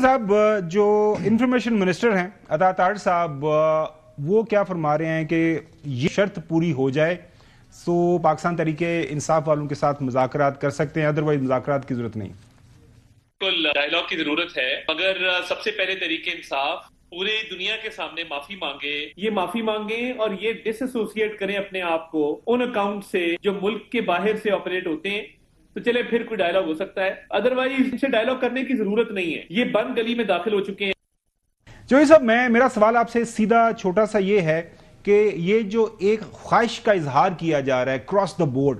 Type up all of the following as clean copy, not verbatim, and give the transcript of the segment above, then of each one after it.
صاحب جو information minister ہیں عطا طاہر صاحب وہ کیا فرما رہے ہیں کہ یہ شرط پوری ہو جائے سو پاکستان تحریک انصاف والوں کے ساتھ مذاکرات کر سکتے ہیں، ادروائز مذاکرات کی ضرورت نہیں؟ بالکل ڈائیلاگ کی ضرورت ہے، مگر سب سے پہلے تحریک انصاف پوری دنیا کے سامنے معافی مانگیں اور یہ ڈس ایسوسیٹ کریں اپنے آپ کو ان اکاؤنٹ سے جو ملک کے باہر سے آپریٹ ہوتے ہیں، تو چلے پھر کوئی ڈائیلاگ ہو سکتا ہے، ادروائز ان سے ڈائیلاگ کرنے کی ضرورت نہیں ہے، یہ بند گلی میں داخل ہو چکے ہیں۔ جوہری صاحب میرا سوال آپ سے سیدھا چھوٹا سا یہ ہے کہ یہ جو ایک خواہش کا اظہار کیا جا رہا ہے کراس دا بورڈ،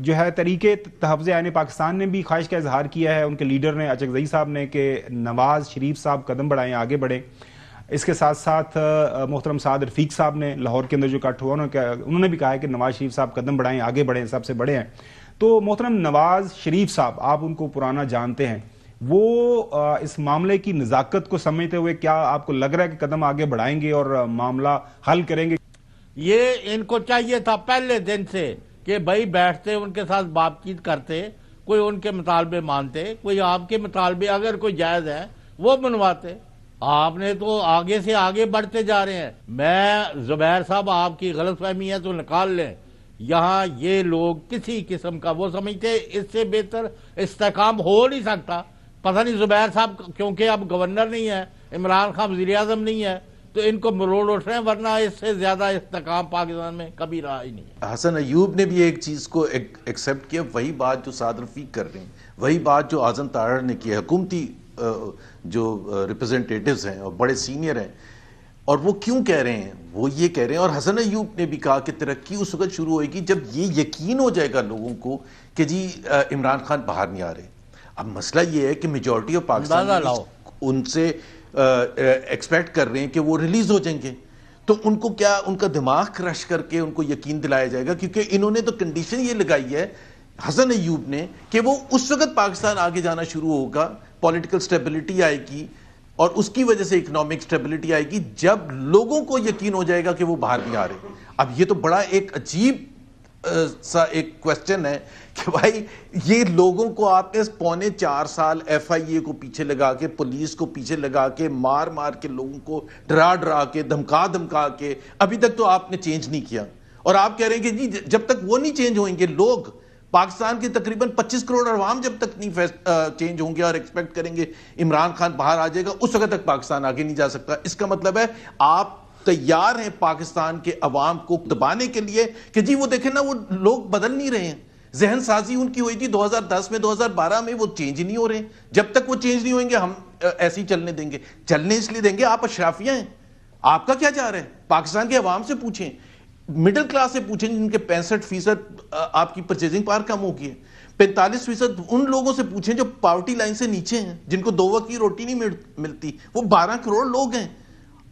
جو ہے تحریک تحفظ آئین پاکستان نے بھی خواہش کا اظہار کیا ہے، ان کے لیڈر نے اچکزئی صاحب نے، کہ نواز شریف صاحب قدم بڑھائیں، آگے بڑھیں۔ اس کے ساتھ ساتھ محترم سعد رفیق صاحب نے لاہور کے اندر جو کٹ ہوا انہوں نے بھی کہا ہے کہ نواز شریف صاحب قدم بڑھائیں، آگے بڑھیں، سب سے بڑے ہیں۔ تو محترم نواز شریف صاحب، آپ ان کو پرانا جانتے ہیں، وہ اس معاملے کی نزاکت کو سمجھتے ہوئے کیا آپ کو لگ رہا ہے کہ قدم آگے بڑھائیں گے اور معاملہ حل کریں گے؟ یہ ان کو چاہیے تھا پہلے دن سے کہ بھائی بیٹھتے ان کے ساتھ بات چیت کرتے، کوئی ان کے مطالبے مانتے، کوئی آپ کے مطالبے اگر کوئی جائز ہے وہ منواتے۔ آپ نے تو آگے سے آگے بڑھتے جا رہے ہیں۔ میں زبیر صاحب آپ کی غلط فہمی ہے تو نکال لیں، یہاں یہ لوگ کسی قسم کا وہ سمجھتے اس سے بہتر استحکام ہو نہیں سکتا۔ پتہ نہیں زبیر صاحب کیونکہ اب گورنر نہیں ہے، عمران خان وزیر اعظم نہیں ہے تو ان کو مروڑ اٹھ رہے ہیں، ورنہ اس سے زیادہ استحکام پاکستان میں کبھی رہا ہی نہیں۔ حسن ایوب نے بھی ایک چیز کو ایکسیپٹ کیا، وہی بات جو سعد رفیق کر رہے ہیں، وہی بات جو اعظم طاہر نے کی، حکومتی جو ریپرزنٹیٹیوز ہیں اور بڑے سینئر ہیں، اور وہ کیوں کہہ رہے ہیں؟ وہ یہ کہہ رہے ہیں، اور حسن ایوب نے بھی کہا کہ ترقی اس وقت شروع ہوئے گی جب یہ یقین ہو جائے گا لوگوں کو کہ جی عمران خان باہر نہیں آ رہے۔ اب مسئلہ یہ ہے کہ میجورٹی آف پاکستان ان سے ایکسپیکٹ کر رہے ہیں کہ وہ ریلیز ہو جائیں گے، تو ان کو کیا ان کا دماغ کرش کر کے ان کو یقین دلایا جائے گا؟ کیونکہ انہوں نے تو کنڈیشن یہ لگائی ہے حسن ایوب نے کہ وہ اس وقت پاکستان آگے جانا شروع ہوگا، پولیٹیکل سٹیبلٹی آئے گی اور اس کی وجہ سے اکنامک سٹیبلٹی آئے گی جب لوگوں کو یقین ہو جائے گا کہ وہ باہر نہیں آ رہے۔ اب یہ تو بڑا ایک عجیب سا ایک کویسچن ہے کہ بھائی یہ لوگوں کو آپ نے 4.25 سال ایف آئی اے کو پیچھے لگا کے، پولیس کو پیچھے لگا کے، مار کے لوگوں کو ڈرا کے، دھمکا کے، ابھی تک تو آپ نے چینج نہیں کیا، اور آپ کہہ رہے ہیں کہ جی جب تک وہ نہیں چینج ہوئیں گے، لوگ پاکستان کے تقریباً 25 کروڑ عوام جب تک نہیں چینج ہوں گے اور ایکسپیکٹ کریں گے عمران خان باہر آ جائے گا، اس وقت تک پاکستان آگے نہیں جا سکتا۔ اس کا مطلب ہے آپ تیار ہیں پاکستان کے عوام کو دبانے کے لیے کہ جی وہ دیکھیں نا وہ لوگ بدل نہیں رہے ہیں، ذہن سازی ان کی ہوئی تھی 2010 میں، 2012 میں، وہ چینج نہیں ہو رہے ہیں۔ جب تک وہ چینج نہیں ہوئیں گے ہم ایسے ہی چلنے دیں گے۔ چلنے اس لیے دیں گے، آپ اشرافیہ ہیں، آپ کا کیا جا رہا ہے؟ پاکستان کے عوام سے پوچھیں، مڈل کلاس سے پوچھیں جن کے 65% آپ کی پرچیزنگ پاور کم ہو گئی ہے، 45% ان لوگوں سے پوچھیں جو پاورٹی لائن سے نیچے ہیں، جن کو 2 وقت کی روٹی نہیں ملتی، وہ 12 کروڑ لوگ ہیں۔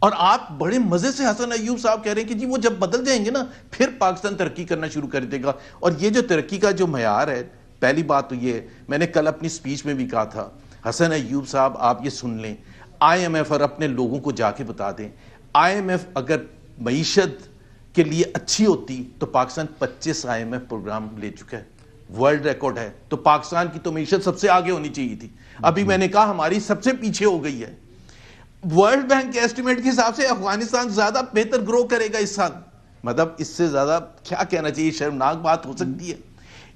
اور آپ بڑے مزے سے حسن ایوب صاحب کہہ رہے ہیں کہ جی وہ جب بدل جائیں گے نا پھر پاکستان ترقی کرنا شروع کر دے گا۔ اور یہ جو ترقی کا جو معیار ہے، پہلی بات تو یہ ہے، میں نے کل اپنی سپیچ میں بھی کہا تھا، حسن ایوب صاحب آپ یہ سن لیں، آئی ایم ایف اور اپنے لوگوں کو جا کے بتا دیں، آئی ایم ایف اگر معیشت کے لیے اچھی ہوتی تو Pakistan 25 I M F programme لے چکا ہے، ورلڈ ریکارڈ ہے، تو پاکستان کی تو معیشت سب سے آگے ہونی چاہیے تھی۔ ابھی میں نے کہا ہماری سب سے پیچھے ہو گئی ہے۔ ورلڈ بینک کے ایسٹیمیٹ کے حساب سے افغانستان زیادہ بہتر گرو کرے گا اس سال، مطلب اس سے زیادہ کیا کہنا چاہیے، شرمناک بات ہو سکتی ہے۔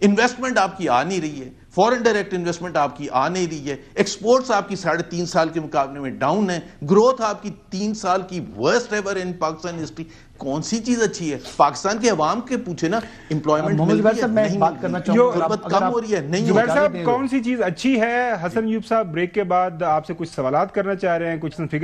انویسٹمنٹ آپ کی آ نہیں رہی ہے، فورن ڈائریکٹ انویسٹمنٹ آپ کی آ نہیں رہی ہے، ایکسپورٹس آپ کی 3.5 سال کے مقابلے میں ڈاؤن ہے، گروتھ آپ کی 3 سال کی ورسٹ ایور ان پاکستان ہسٹری۔ کون سی چیز اچھی ہے؟ پاکستان کے عوام کے پوچھے نا، امپلائمنٹ مل رہی ہے نہیں، غربت کم ہو رہی ہے نہیں؟ زبیر صاحب کون سی چیز اچھی ہے؟ حسن ایوب صاحب بریک کے بعد آپ سے کچھ سوالات کرنا چاہ رہے ہیں، کچھ فکر